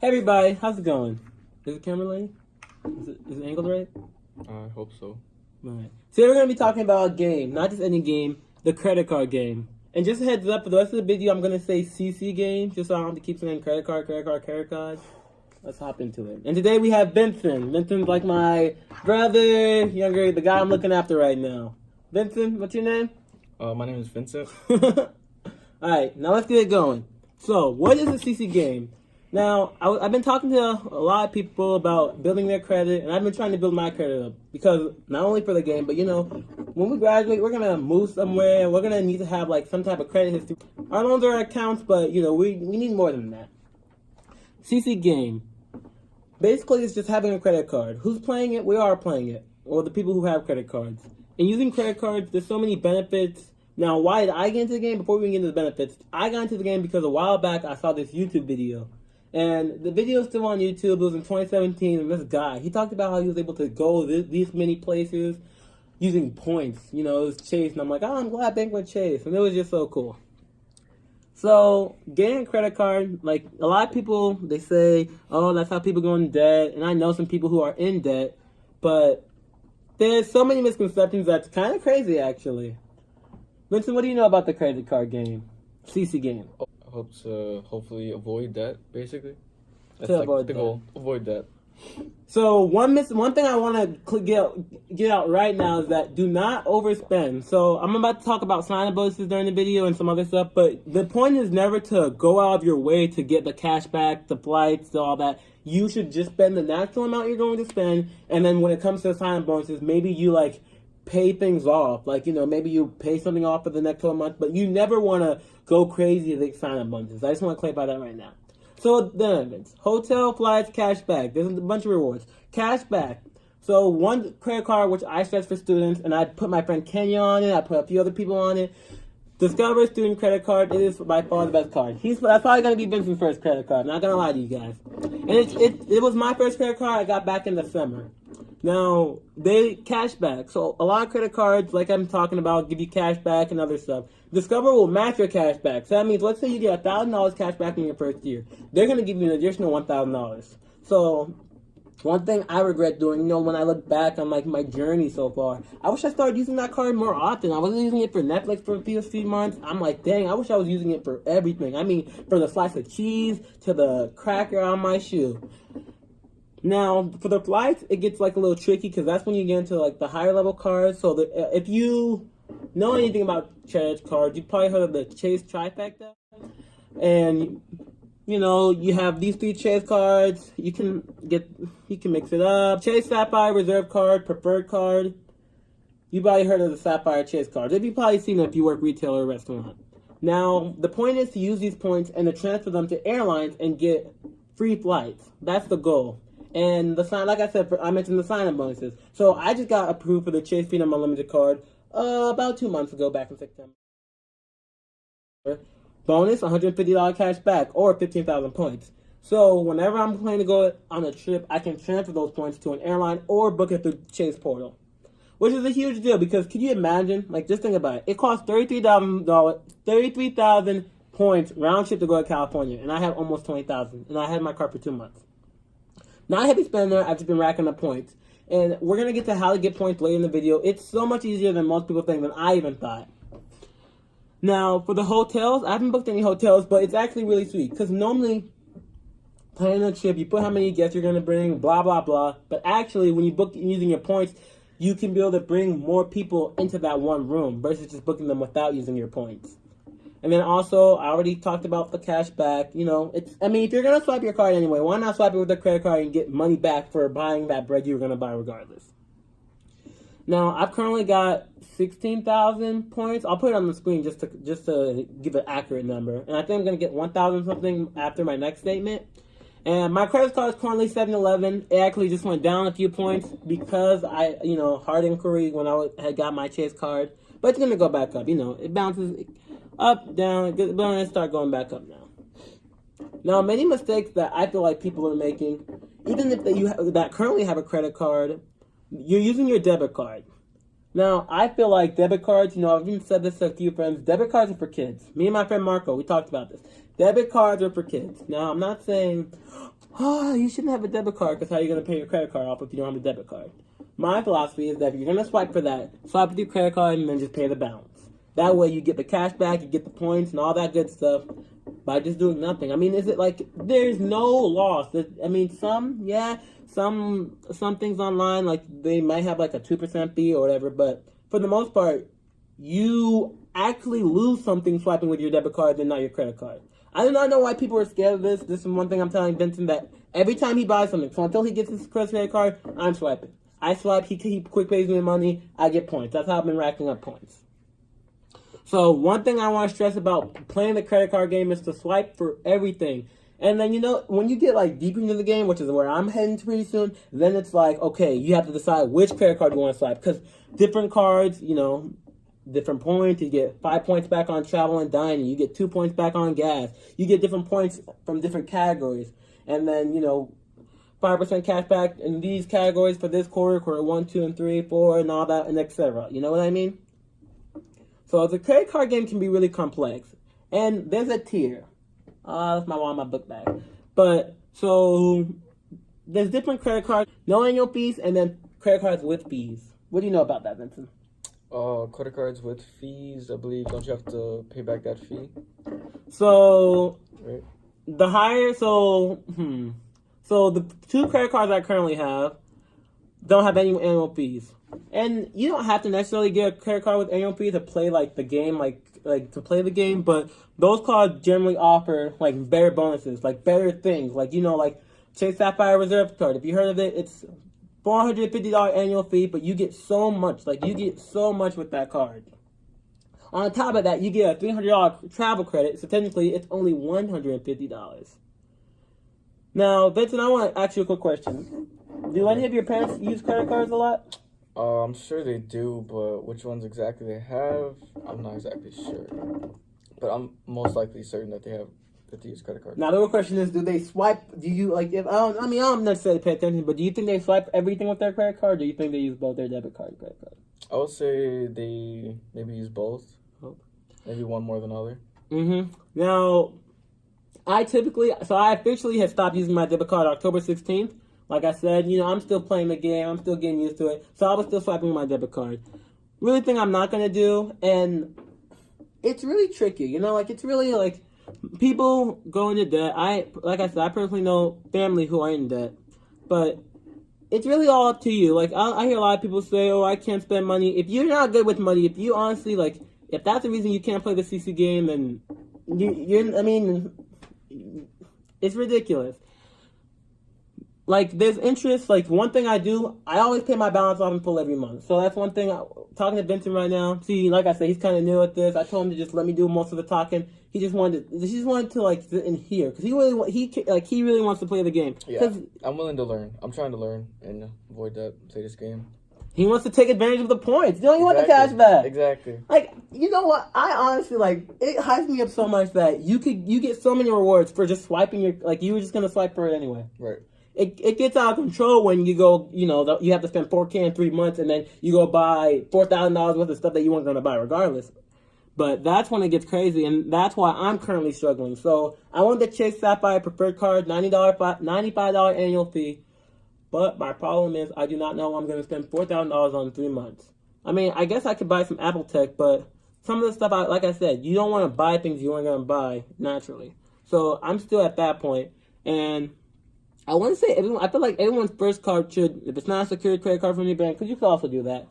Hey everybody, how's it going? Is it camera lady? Is it angled right? I hope so. Right. Today we're going to be talking about a game, not just any game, the credit card game. And just a heads up, for the rest of the video, I'm going to say CC game, just so I don't have to keep saying credit card. Let's hop into it. And today we have Vincent. Vincent's like my brother, younger, the guy I'm looking after right now. Vincent, what's your name? My name is Vincent. Alright, now let's get it going. So, what is a CC game? Now, I've been talking to a lot of people about building their credit, and I've been trying to build my credit up. Because, not only for the game, but you know, when we graduate, we're going to move somewhere, and we're going to need to have like some type of credit history. Our loans are accounts, but you know, we need more than that. CC game. Basically, it's just having a credit card. Who's playing it? We are playing it. Or the people who have credit cards. And using credit cards, there's so many benefits. Now, why did I get into the game? Before we even get into the benefits, I got into the game because a while back I saw this YouTube video. And the video is still on YouTube. It was in 2017, and this guy, he talked about how he was able to go these many places using points. You know, it was Chase, and I'm like, oh, I'm glad I banked with Chase. And it was just so cool. So, getting a credit card, like, a lot of people, they say, oh, that's how people go in debt. And I know some people who are in debt, but there's so many misconceptions that's kind of crazy, actually. Vincent, what do you know about the credit card game? CC game. I hope to hopefully avoid that, basically. That's To like avoid the that. goal. Avoid that. So one thing I want to get out right now is that do not overspend. So I'm about to talk about sign-up bonuses during the video and some other stuff, but the point is never to go out of your way to get the cash back, the flights, all that. You should just spend the natural amount you're going to spend, and then when it comes to sign-up bonuses, maybe you like pay things off. Like, you know, maybe you pay something off for the next 12 months, but you never want to go crazy with sign-up bonuses. I just want to clarify that right now. So, the benefits. Hotel, flights, cash back. There's a bunch of rewards. Cash back. So, one credit card, which I stress for students, and I put my friend Kenya on it. I put a few other people on it. Discover Student Credit Card. It is by far the best card. That's probably going to be Vincent's first credit card. Not going to lie to you guys. And it was my first credit card I got back in the summer. Now, they cash back. So, a lot of credit cards, like I'm talking about, give you cash back and other stuff. Discover will match your cash back. So, that means, let's say you get $1,000 cash back in your first year. They're going to give you an additional $1,000. So, one thing I regret doing, you know, when I look back on, like, my journey so far, I wish I started using that card more often. I wasn't using it for Netflix for a few months. I'm like, dang, I wish I was using it for everything. I mean, for the slice of cheese to the cracker on my shoe. Now, for the flights, it gets, like, a little tricky because that's when you get into, like, the higher level cards. So, if you know anything about credit cards, you've probably heard of the Chase Trifecta. And, you know, you have these 3 Chase cards. You can mix it up. Chase Sapphire, Reserve Card, Preferred Card. You probably heard of the Sapphire Chase cards. You've probably seen it if you work retail or restaurant. Now, the point is to use these points and to transfer them to airlines and get free flights. That's the goal. And like I said, I mentioned the sign-up bonuses. So I just got approved for the Chase Freedom Unlimited card about 2 months ago, back in September. Bonus, $150 cash back or 15,000 points. So whenever I'm planning to go on a trip, I can transfer those points to an airline or book it through Chase Portal. Which is a huge deal because can you imagine? Like, just think about it. It costs $33,000 points round trip to go to California, and I have almost 20,000, and I had my card for 2 months. Not a heavy spender, I've just been racking up points. And we're going to get to how to get points later in the video. It's so much easier than most people think than I even thought. Now, for the hotels, I haven't booked any hotels, but it's actually really sweet. Because normally, planning a trip, you put how many guests you're going to bring, blah, blah, blah. But actually, when you book using your points, you can be able to bring more people into that one room versus just booking them without using your points. And then also, I already talked about the cash back. You know, if you're going to swipe your card anyway, why not swipe it with a credit card and get money back for buying that bread you were going to buy regardless? Now, I've currently got 16,000 points. I'll put it on the screen just to give an accurate number. And I think I'm going to get 1,000 something after my next statement. And my credit card is currently 711. It actually just went down a few points because hard inquiry when I had got my Chase card. But it's going to go back up. You know, it bounces up, down, but I'm going to start going back up now. Now, many mistakes that I feel like people are making, even if that currently have a credit card, you're using your debit card. Now, I feel like debit cards, you know, I've even said this to a few friends, debit cards are for kids. Me and my friend Marco, we talked about this. Debit cards are for kids. Now, I'm not saying, oh, you shouldn't have a debit card because how are you going to pay your credit card off if you don't have a debit card? My philosophy is that if you're going to swipe for that, swipe with your credit card and then just pay the balance. That way you get the cash back, you get the points and all that good stuff by just doing nothing. I mean, is it like there's no loss? I mean, some things online, like they might have like a 2% fee or whatever, but for the most part, you actually lose something swiping with your debit card than not your credit card. I do not know why people are scared of this. This is one thing I'm telling Vincent, that every time he buys something, so until he gets his credit card, I'm swiping. I swipe, he quick pays me the money, I get points. That's how I've been racking up points. So one thing I want to stress about playing the credit card game is to swipe for everything. And then, when you get like deeper into the game, which is where I'm heading to pretty soon, then it's like, okay, you have to decide which credit card you want to swipe. Because different cards, different points. You get 5 points back on travel and dining. You get 2 points back on gas. You get different points from different categories. And then, 5% cash back in these categories for this quarter 1, 2, and 3, 4, and all that, and etc. You know what I mean? So the credit card game can be really complex. And there's a tier. That's my one in my book bag. But, so, there's different credit cards, no annual fees, and then credit cards with fees. What do you know about that, Vincent? Credit cards with fees, I believe. Don't you have to pay back that fee? So, right. The higher, so the 2 credit cards I currently have don't have any annual fees. And you don't have to necessarily get a credit card with annual fee to play like the game, like to play the game, but those cards generally offer like better bonuses, like better things, like like Chase Sapphire Reserve card. If you heard of it, it's $450 annual fee, but you get so much, with that card. On top of that, you get a $300 travel credit, so technically it's only $150. Now, Vincent, I want to ask you a quick question. Do any of your parents use credit cards a lot? I'm sure they do, but which ones exactly they have, I'm not exactly sure. But I'm most likely certain that they use credit cards. Now the real question is, do they swipe? Do you I don't necessarily pay attention, but do you think they swipe everything with their credit card, or do you think they use both their debit card and credit card? I would say they maybe use both. Oh. Maybe one more than other. Now, I officially have stopped using my debit card October 16th. Like I said, I'm still playing the game. I'm still getting used to it. So I was still swiping with my debit card. Really thing I'm not going to do. And it's really tricky. It's really like people go into debt. I personally know family who are in debt. But it's really all up to you. Like, I hear a lot of people say, oh, I can't spend money. If you're not good with money, if you honestly, if that's the reason you can't play the CC game, then it's ridiculous. Like, there's interest. Like, one thing I do, I always pay my balance off in full every month. So that's one thing. Talking to Vincent right now. See, like I said, he's kind of new at this. I told him to just let me do most of the talking. He just wanted to sit in here because he really wants to play the game. Yeah, I'm willing to learn. I'm trying to learn and avoid that. Play this game. He wants to take advantage of the points. You don't even want the cash back. Exactly. Like, you know what? I honestly, it hypes me up so much that you get so many rewards for just swiping you were just going to swipe for it anyway. Right. It gets out of control when you go, you have to spend $4,000 in 3 months and then you go buy $4,000 worth of stuff that you weren't going to buy regardless. But that's when it gets crazy, and that's why I'm currently struggling. So I want the Chase Sapphire Preferred Card, $95 annual fee. But my problem is I do not know I'm going to spend $4,000 on 3 months. I mean, I guess I could buy some Apple Tech, but some of the stuff, like I said, you don't want to buy things you aren't going to buy naturally. So I'm still at that point, and I want to say I feel like everyone's first card should, if it's not a secured credit card from any bank, because you could also do that,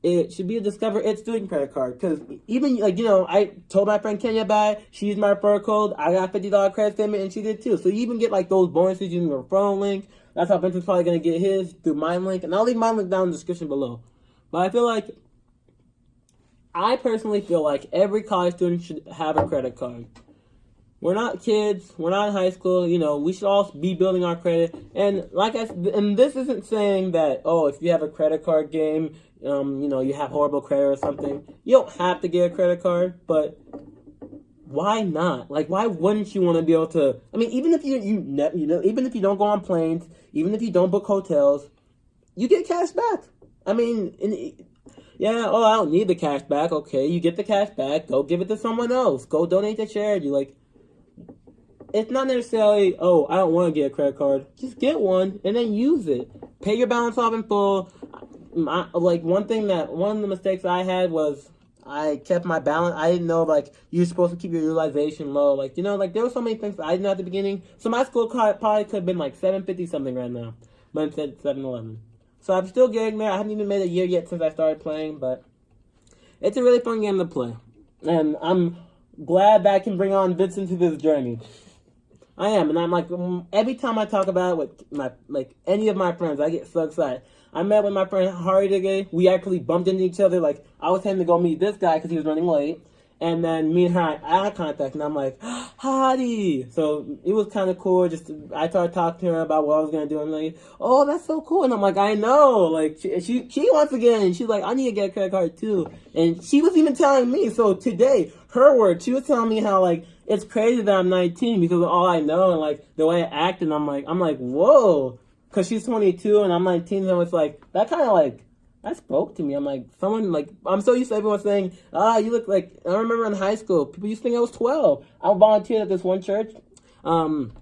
it should be a Discover It student credit card. Because even, I told my friend Kenya about it. She used my referral code. I got a $50 credit statement, and she did too. So you even get, those bonuses using the referral link. That's how Vincent's probably going to get his, through my link. And I'll leave my link down in the description below. But I personally feel like every college student should have a credit card. We're not kids. We're not in high school. We should all be building our credit. And and this isn't saying that, if you have a credit card game, you have horrible credit or something. You don't have to get a credit card, but why not? Why wouldn't you want to be able to? I mean, even if even if you don't go on planes, even if you don't book hotels, you get cash back. I mean, I don't need the cash back. Okay, you get the cash back. Go give it to someone else. Go donate to charity. it's not necessarily, oh, I don't want to get a credit card. Just get one and then use it. Pay your balance off in full. One of the mistakes I had was I kept my balance. I didn't know, like, you're supposed to keep your utilization low. Like, you know, like, there were so many things I didn't know at the beginning. So my school card probably could have been, like, $750 something right now. But instead, it's $711. So I'm still getting there. I haven't even made a year yet since I started playing. But it's a really fun game to play. And I'm glad that I can bring on Vincent to this journey. I am. And I'm, like, every time I talk about it with my, like, any of my friends, I get so excited. I met with my friend Hari today. We actually bumped into each other. Like, I was having to go meet this guy because he was running late. And then me and her had eye contact. And I'm like, Hari. So it was kind of cool. I started talking to her about what I was going to do. And I'm like, oh, that's so cool. And I'm like, I know. Like, she wants to get in. She's like, I need to get a credit card too. And she was even telling me. So today, her word, she was telling me how, like, it's crazy that I'm 19 because of all I know and, like, the way I act. And I'm like, whoa. Because she's 22 and I'm 19, so it's like, that kind of like, that spoke to me. I'm like, I'm so used to everyone saying, you look like, I remember in high school, people used to think I was 12. I volunteered at this one church, and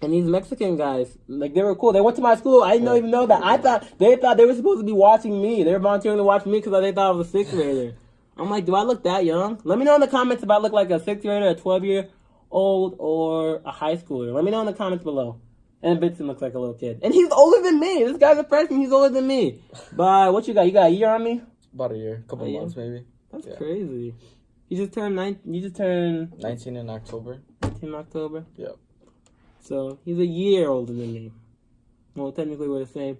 these Mexican guys, like, they were cool. They went to my school. I didn't even know that. They thought they were supposed to be watching me. They were volunteering to watch me because they thought I was a 6th grader. I'm like, do I look that young? Let me know in the comments if I look like a 6th grader, a 12-year-old, or a high schooler. Let me know in the comments below. And Vincent looks like a little kid. And he's older than me. This guy's a freshman. He's older than me. But what you got? You got a year on me? About a year. Couple of months, maybe. That's crazy. You just turned 19 in October. 19 in October? Yep. So he's a year older than me. Well, technically we're the same.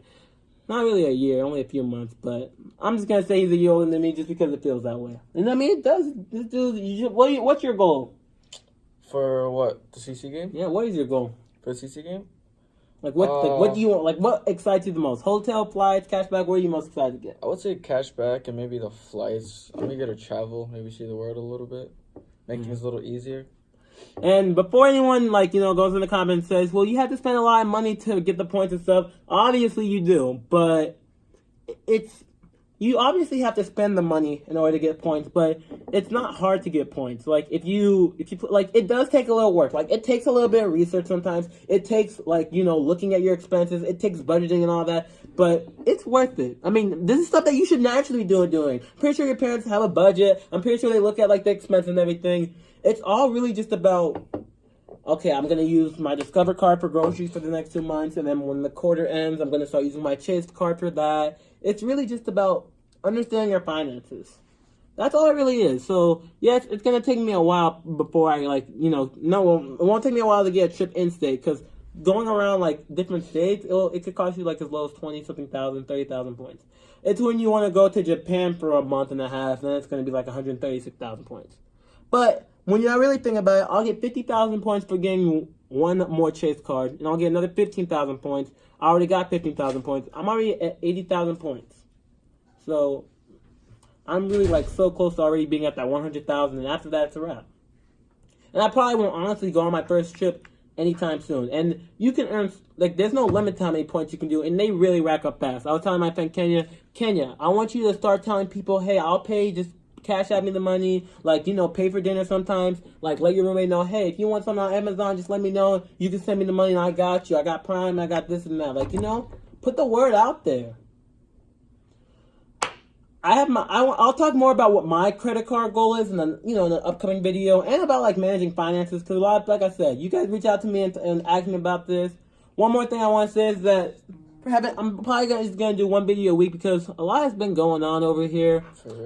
Not really a year, only a few months. But I'm just going to say he's a year older than me just because it feels that way. And I mean, it does. This dude, what's your goal? For what? The CC game? Yeah, what is your goal? For the CC game? Like, what do you want? Like, what excites you the most? Hotel, flights, cashback? What are you most excited to get? I would say cashback and maybe the flights. I'm eager to travel, maybe see the world a little bit. Make things a little easier. And before anyone, like, you know, goes in the comments and says, well, you have to spend a lot of money to get the points and stuff. Obviously you do, but you obviously have to spend the money in order to get points, but it's not hard to get points. Like, if you put, like, it does take a little work. Like, it takes a little bit of research sometimes. It takes, like, you know, looking at your expenses. It takes budgeting and all that, but it's worth it. I mean, this is stuff that you should naturally be doing. Pretty sure your parents have a budget. I'm pretty sure they look at, like, the expenses and everything. It's all really just about, okay, I'm going to use my Discover card for groceries for the next 2 months, and then when the quarter ends, I'm going to start using my Chase card for that. It's really just about understanding your finances. That's all it really is. So, yes, it's going to take me a while before I, like, you know, no, it won't take me a while to get a trip in-state, because going around, like, different states, it could cost you, like, as low as 20-something thousand, 30,000 points. It's when you want to go to Japan for a month and a half, then it's going to be, like, 136,000 points. But when you're really thinking about it, I'll get 50,000 points for getting one more Chase card, and I'll get another 15,000 points. I already got 15,000 points. I'm already at 80,000 points. So, I'm really, like, so close to already being at that 100,000, and after that, it's a wrap. And I probably won't honestly go on my first trip anytime soon. And you can earn, like, there's no limit to how many points you can do, and they really rack up fast. I was telling my friend Kenya, I want you to start telling people, hey, I'll pay, just cash out me the money, like, you know, pay for dinner sometimes, like, let your roommate know, hey, if you want something on Amazon, just let me know, you can send me the money and I got you, I got Prime, I got this and that, like, you know, put the word out there. I'll talk more about what my credit card goal is in the upcoming video, and about, like, managing finances, because a lot, like I said, you guys reach out to me and ask me about this. One more thing I want to say is that I'm probably just going to do one video a week, because a lot has been going on over here.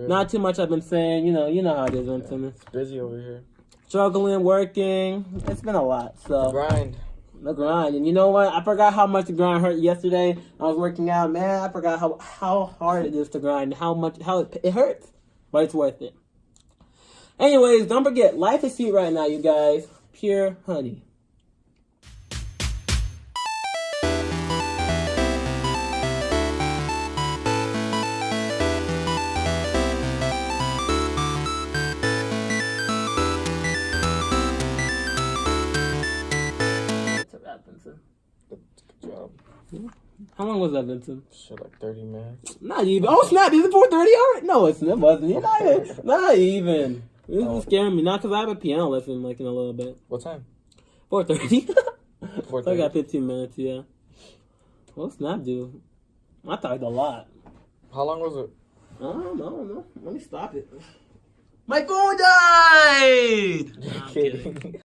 Not too much I've been saying, you know how it is, Vincent. Yeah, it's busy over here. Struggling, working, it's been a lot, so. The grind. And you know what? I forgot how much the grind hurt yesterday. I was working out. Man, I forgot how hard it is to grind. How it hurts. But it's worth it. Anyways, don't forget, life is sweet right now, you guys. Pure honey. Good job. How long was that, Vincent? Shit, like 30 minutes. Not even. Oh, snap. Is it 4:30 already? No, it wasn't. Not even. This is scaring me. Not because I have a piano lesson, like, in a little bit. What time? 4:30. So I 4:30. got 15 minutes, yeah. What's Snap do? I talked a lot. How long was it? I don't know. Let me stop it. My phone died! You're kidding.